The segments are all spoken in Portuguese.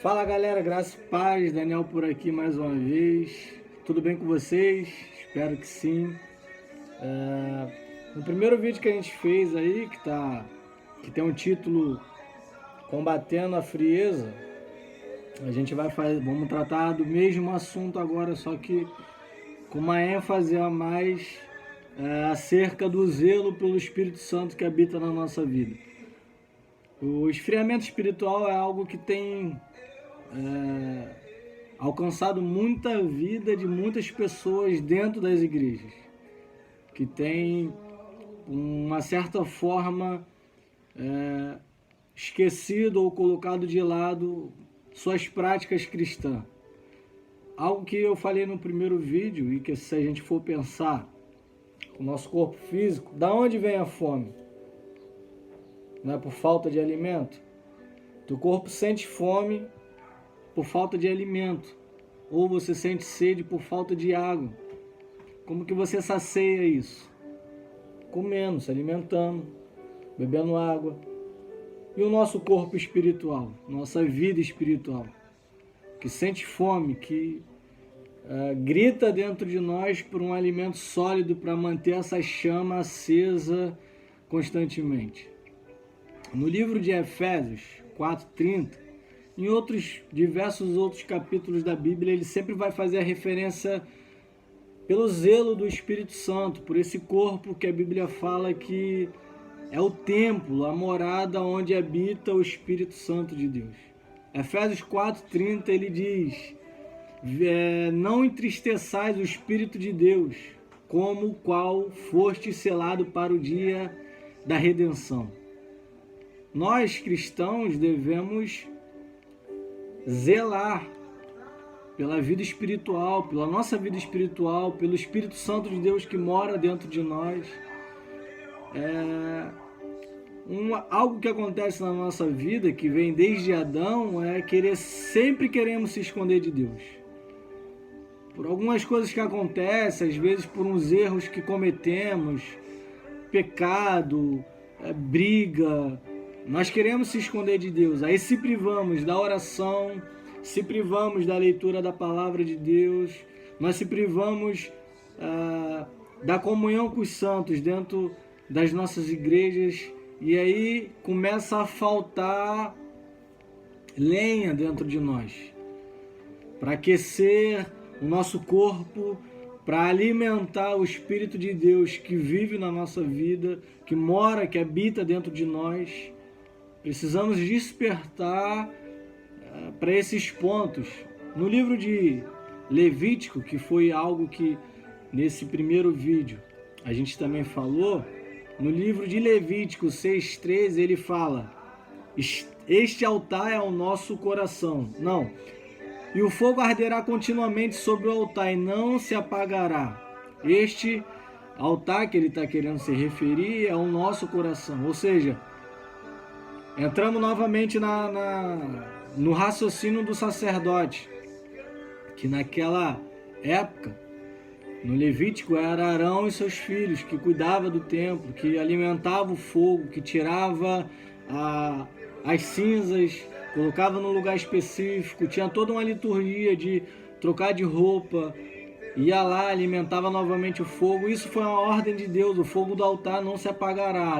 Fala galera, graça e paz, Daniel por aqui mais uma vez. Tudo bem com vocês? Espero que sim. No primeiro vídeo que a gente fez aí, que tem um título Combatendo a Frieza, a gente vamos tratar do mesmo assunto agora, só que com uma ênfase a mais acerca do zelo pelo Espírito Santo que habita na nossa vida. O esfriamento espiritual é algo que tem alcançado muita vida de muitas pessoas dentro das igrejas, que tem uma certa forma esquecido ou colocado de lado suas práticas cristãs. Algo que eu falei no primeiro vídeo e que, se a gente for pensar o nosso corpo físico, da onde vem a fome? Não é por falta de alimento? Teu corpo sente fome por falta de alimento, ou você sente sede por falta de água. Como que você sacia isso? Comendo, se alimentando, bebendo água. E o nosso corpo espiritual, nossa vida espiritual, que sente fome, que grita dentro de nós por um alimento sólido para manter essa chama acesa constantemente. No livro de Efésios 4:30, em diversos outros capítulos da Bíblia, ele sempre vai fazer a referência pelo zelo do Espírito Santo, por esse corpo que a Bíblia fala que é o templo, a morada onde habita o Espírito Santo de Deus. Efésios 4:30 ele diz: não entristeçais o Espírito de Deus, como o qual foste selado para o dia da redenção. Nós, cristãos, devemos zelar pela vida espiritual, pela nossa vida espiritual, pelo Espírito Santo de Deus que mora dentro de nós. Algo que acontece na nossa vida, que vem desde Adão, sempre queremos se esconder de Deus. Por algumas coisas que acontecem, às vezes por uns erros que cometemos, pecado, briga, nós queremos se esconder de Deus. Aí se privamos da oração, se privamos da leitura da palavra de Deus, nós se privamos da comunhão com os santos dentro das nossas igrejas, e aí começa a faltar lenha dentro de nós para aquecer o nosso corpo, para alimentar o Espírito de Deus que vive na nossa vida, que mora, que habita dentro de nós. Precisamos despertar para esses pontos. No livro de Levítico, que foi algo que nesse primeiro vídeo a gente também falou, no livro de Levítico 6:13 ele fala: este altar é o nosso coração. Não. E o fogo arderá continuamente sobre o altar e não se apagará. Este altar que ele está querendo se referir é o nosso coração. Ou seja, entramos novamente no raciocínio do sacerdote, que naquela época, no Levítico, era Arão e seus filhos, que cuidava do templo, que alimentava o fogo, que tirava as cinzas, colocava num lugar específico, tinha toda uma liturgia de trocar de roupa, ia lá, alimentava novamente o fogo. Isso foi uma ordem de Deus, o fogo do altar não se apagará,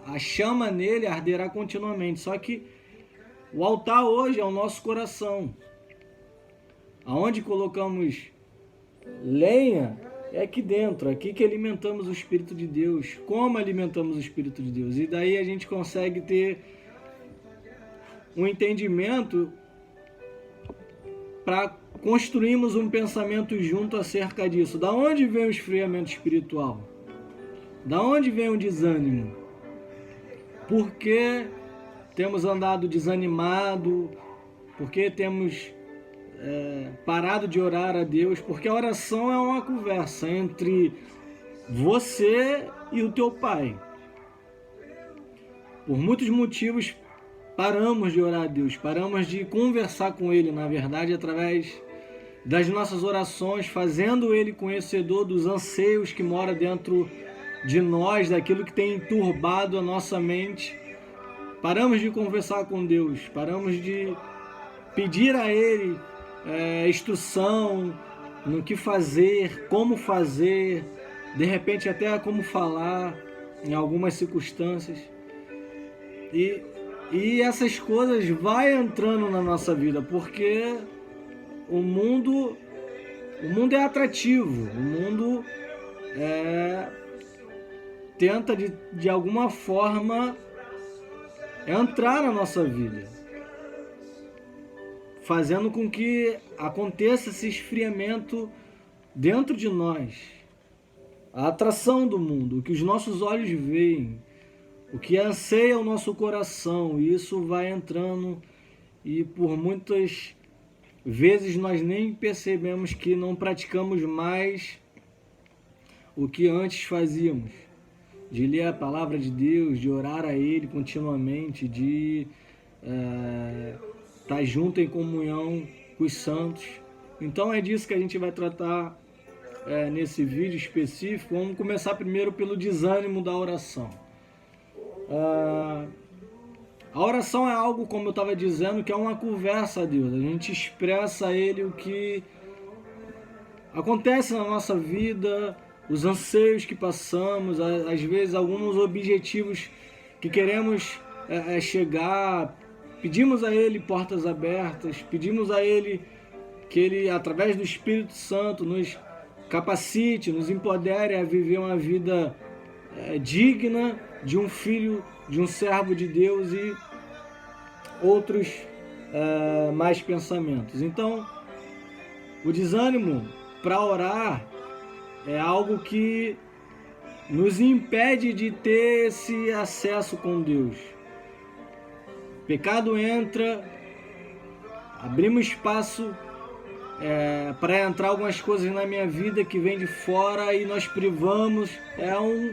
a chama nele arderá continuamente. Só que o altar hoje é o nosso coração. Aonde colocamos lenha é aqui dentro, aqui que alimentamos o Espírito de Deus. Como alimentamos o Espírito de Deus? E daí a gente consegue ter um entendimento para construirmos um pensamento junto acerca disso. Da onde vem o esfriamento espiritual? Da onde vem o desânimo? Por que temos andado desanimado? Por que temos parado de orar a Deus? Porque a oração é uma conversa entre você e o teu Pai. Por muitos motivos paramos de orar a Deus, paramos de conversar com Ele, na verdade, através das nossas orações, fazendo Ele conhecedor dos anseios que mora dentro de nós, daquilo que tem enturbado a nossa mente. Paramos de conversar com Deus, paramos de pedir a Ele instrução no que fazer, como fazer, de repente até como falar em algumas circunstâncias. E essas coisas vai entrando na nossa vida, porque o mundo é atrativo, o mundo tenta de alguma forma entrar na nossa vida, fazendo com que aconteça esse esfriamento dentro de nós, a atração do mundo, o que os nossos olhos veem, o que anseia o nosso coração, e isso vai entrando, e por muitas vezes nós nem percebemos que não praticamos mais o que antes fazíamos, de ler a palavra de Deus, de orar a Ele continuamente, de estar junto em comunhão com os santos. Então é disso que a gente vai tratar nesse vídeo específico. Vamos começar primeiro pelo desânimo da oração. A oração é algo, como eu estava dizendo, que é uma conversa a Deus. A gente expressa a Ele o que acontece na nossa vida, os anseios que passamos, às vezes alguns objetivos que queremos chegar. Pedimos a Ele portas abertas, pedimos a Ele que Ele, através do Espírito Santo, nos capacite, nos empodere a viver uma vida digna de um filho, de um servo de Deus, e outros mais pensamentos. Então, o desânimo para orar é algo que nos impede de ter esse acesso com Deus. O pecado entra, abrimos espaço para entrar algumas coisas na minha vida que vem de fora, e nós privamos. É um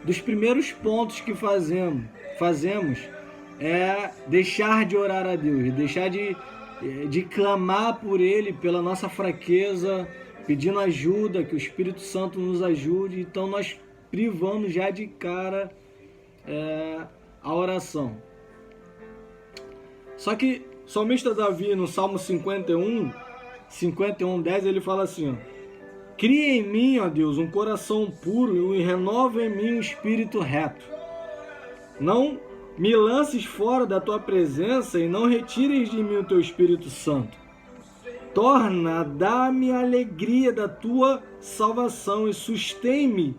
dos primeiros pontos que fazemos é deixar de orar a Deus, deixar de clamar por Ele, pela nossa fraqueza, pedindo ajuda, que o Espírito Santo nos ajude. Então nós privamos já de cara a oração. Só que o salmista Davi, no Salmo 51:10, ele fala assim: cria em mim, ó Deus, um coração puro, e renova em mim um espírito reto. Não me lances fora da tua presença, e não retires de mim o teu Espírito Santo. Dá-me a alegria da tua salvação, e sustém-me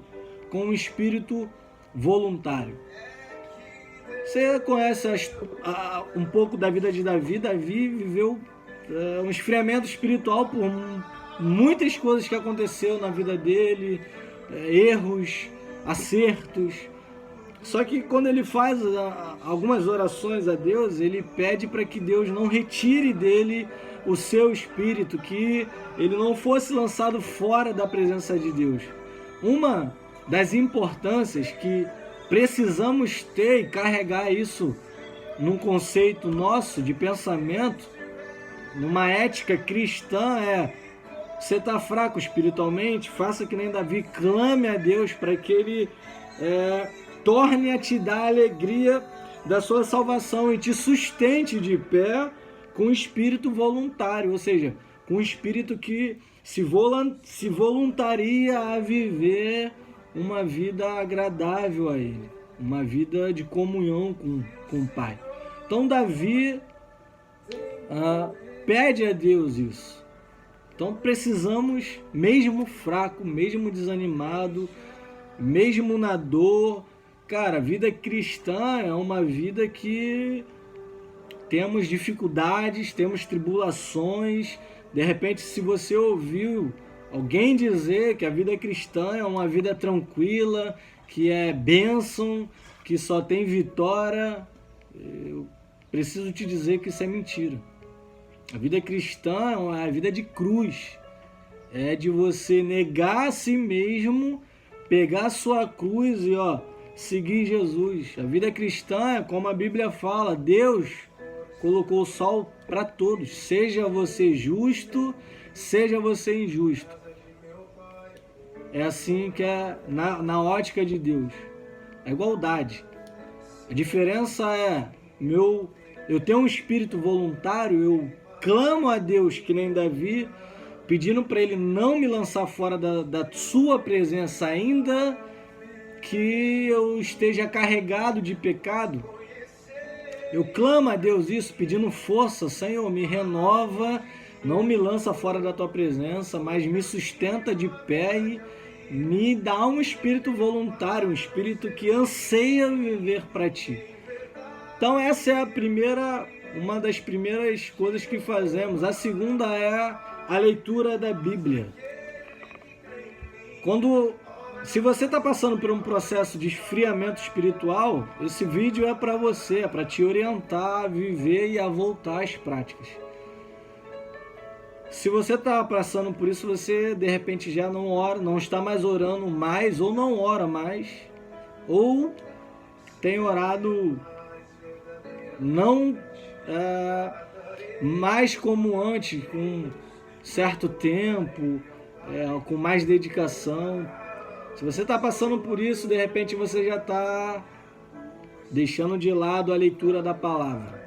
com um espírito voluntário. Você conhece um pouco da vida de Davi. Davi viveu um esfriamento espiritual por muitas coisas que aconteceu na vida dele, erros, acertos. Só que quando ele faz algumas orações a Deus, ele pede para que Deus não retire dele o seu espírito, que ele não fosse lançado fora da presença de Deus. Uma das importâncias que precisamos ter e carregar isso num conceito nosso de pensamento, numa ética cristã, você está fraco espiritualmente, faça que nem Davi, clame a Deus para que Ele torne a te dar a alegria da sua salvação e te sustente de pé com um espírito voluntário, ou seja, com um espírito que se voluntaria a viver uma vida agradável a Ele, uma vida de comunhão com o Pai. Então Davi pede a Deus isso. Então precisamos, mesmo fraco, mesmo desanimado, mesmo na dor, cara, a vida cristã é uma vida que temos dificuldades, temos tribulações. De repente, se você ouviu alguém dizer que a vida cristã é uma vida tranquila, que é bênção, que só tem vitória, eu preciso te dizer que isso é mentira. A vida cristã é uma vida de cruz. É de você negar a si mesmo, pegar a sua cruz e seguir Jesus. A vida cristã é como a Bíblia fala: Deus colocou o sol para todos, seja você justo, seja você injusto. É assim que é na ótica de Deus. A igualdade. A diferença é, eu tenho um espírito voluntário, eu clamo a Deus, que nem Davi, pedindo para Ele não me lançar fora da sua presença, ainda que eu esteja carregado de pecado. Eu clamo a Deus isso, pedindo força. Senhor, me renova, não me lança fora da tua presença, mas me sustenta de pé e me dá um espírito voluntário, um espírito que anseia viver para ti. Então essa é uma das primeiras coisas que fazemos. A segunda é a leitura da Bíblia. Se você está passando por um processo de esfriamento espiritual, esse vídeo é para você, é para te orientar a viver e a voltar às práticas. Se você está passando por isso, você de repente já não ora, não está mais orando mais, ou não ora mais, ou tem orado não mais como antes, com certo tempo, com mais dedicação. Se você está passando por isso, de repente você já está deixando de lado a leitura da palavra.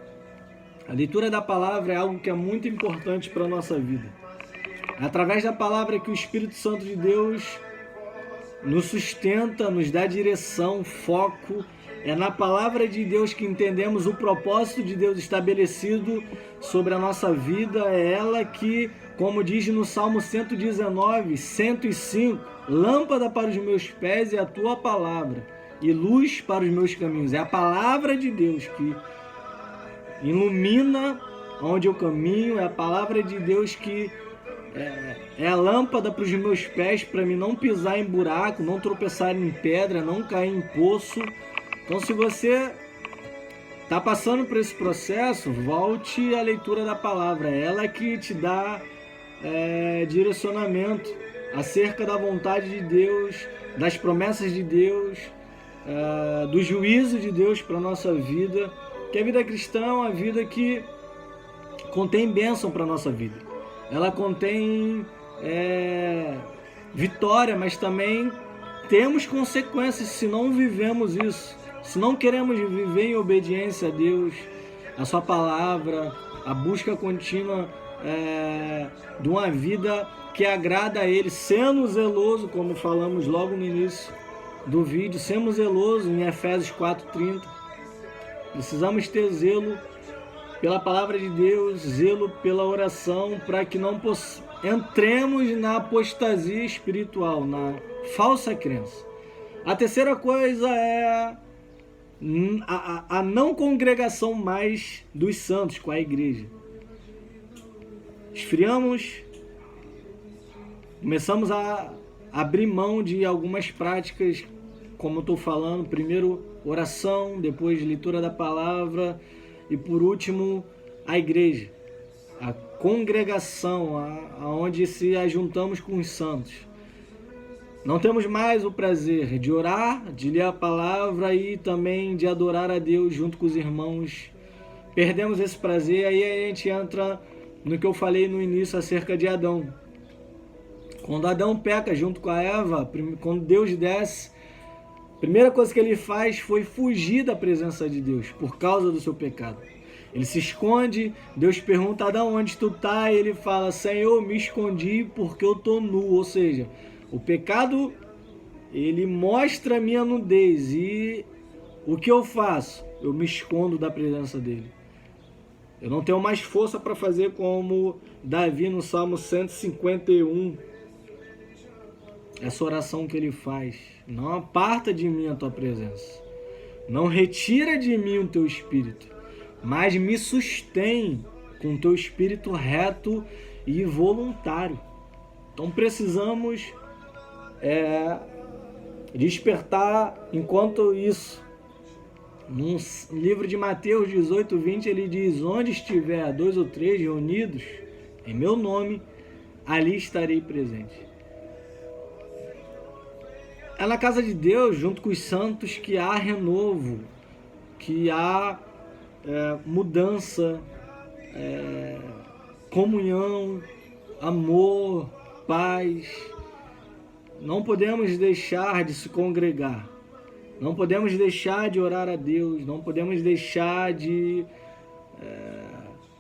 A leitura da palavra é algo que é muito importante para a nossa vida. É através da palavra que o Espírito Santo de Deus nos sustenta, nos dá direção, foco. É na palavra de Deus que entendemos o propósito de Deus estabelecido sobre a nossa vida. É ela que, como diz no Salmo 119, 105, lâmpada para os meus pés é a tua palavra e luz para os meus caminhos. É a palavra de Deus que ilumina onde eu caminho. É a palavra de Deus que é a lâmpada para os meus pés, para mim não pisar em buraco, não tropeçar em pedra, não cair em poço. Então, se você está passando por esse processo, volte à leitura da palavra. É ela que te dá direcionamento acerca da vontade de Deus, das promessas de Deus, do juízo de Deus para a nossa vida. Que a vida cristã é uma vida que contém bênção para a nossa vida. Ela contém vitória, mas também temos consequências se não vivemos isso. Se não queremos viver em obediência a Deus, a sua palavra, a busca contínua de uma vida que agrada a Ele, sendo zeloso, como falamos logo no início do vídeo, sendo zeloso em Efésios 4:30. Precisamos ter zelo pela palavra de Deus, zelo pela oração, para que não entremos na apostasia espiritual, na falsa crença. A terceira coisa é a não congregação mais dos santos com a igreja. Esfriamos, começamos a abrir mão de algumas práticas, como eu estou falando, primeiro oração, depois leitura da palavra e por último a igreja, a congregação, aonde se ajuntamos com os santos. Não temos mais o prazer de orar, de ler a palavra e também de adorar a Deus junto com os irmãos. Perdemos esse prazer, aí a gente entra no que eu falei no início acerca de Adão. Quando Adão peca junto com a Eva, quando Deus desce, a primeira coisa que ele faz foi fugir da presença de Deus por causa do seu pecado. Ele se esconde, Deus pergunta: Adão, onde tu tá? E ele fala: Senhor, me escondi porque eu tô nu. Ou seja, o pecado, ele mostra a minha nudez e o que eu faço? Eu me escondo da presença dele. Eu não tenho mais força para fazer como Davi no Salmo 151. Essa oração que ele faz: não aparta de mim a tua presença, não retira de mim o teu espírito, mas me sustém com o teu espírito reto e voluntário. Então precisamos despertar enquanto isso. No livro de Mateus 18:20 ele diz: onde estiver 2 ou 3 reunidos em meu nome, ali estarei presente. É na casa de Deus, junto com os santos, que há renovo, que há mudança, comunhão, amor, paz. Não podemos deixar de se congregar, não podemos deixar de orar a Deus, não podemos deixar de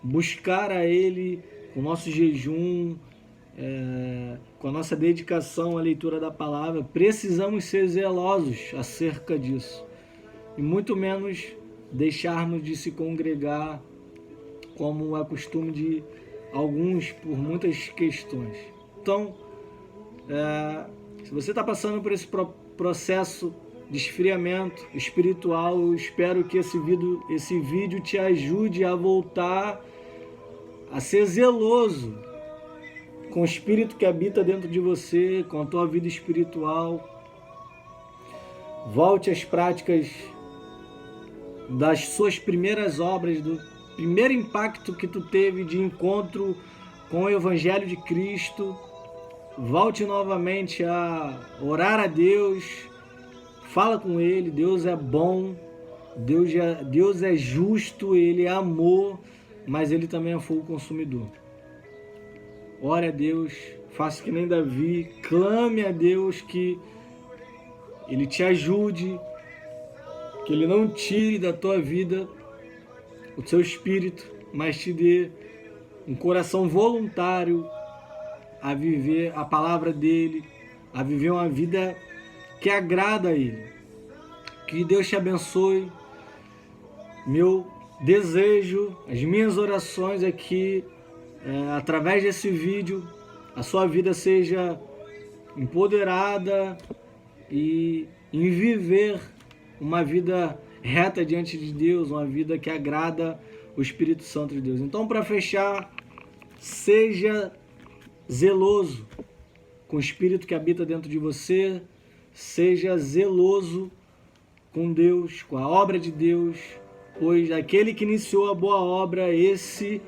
buscar a Ele com o nosso jejum, com a nossa dedicação à leitura da palavra. Precisamos ser zelosos acerca disso. E muito menos deixarmos de se congregar, como é costume de alguns, por muitas questões. Então, se você está passando por esse processo de esfriamento espiritual, eu espero que esse vídeo te ajude a voltar a ser zeloso com o Espírito que habita dentro de você, com a tua vida espiritual. Volte às práticas das suas primeiras obras, do primeiro impacto que tu teve de encontro com o Evangelho de Cristo. Volte novamente a orar a Deus, fala com Ele. Deus é bom, Deus é justo, Ele é amor, mas Ele também é fogo consumidor. Ore a Deus, faça que nem Davi, clame a Deus que Ele te ajude, que Ele não tire da tua vida o seu espírito, mas te dê um coração voluntário a viver a palavra dEle, a viver uma vida que agrada a Ele. Que Deus te abençoe. Meu desejo, as minhas orações é que, através desse vídeo, a sua vida seja empoderada e em viver uma vida reta diante de Deus, uma vida que agrada o Espírito Santo de Deus. Então, para fechar, seja zeloso com o Espírito que habita dentro de você, seja zeloso com Deus, com a obra de Deus, pois aquele que iniciou a boa obra, esse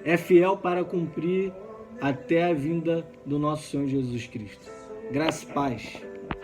é fiel para cumprir até a vinda do nosso Senhor Jesus Cristo. Graça e paz.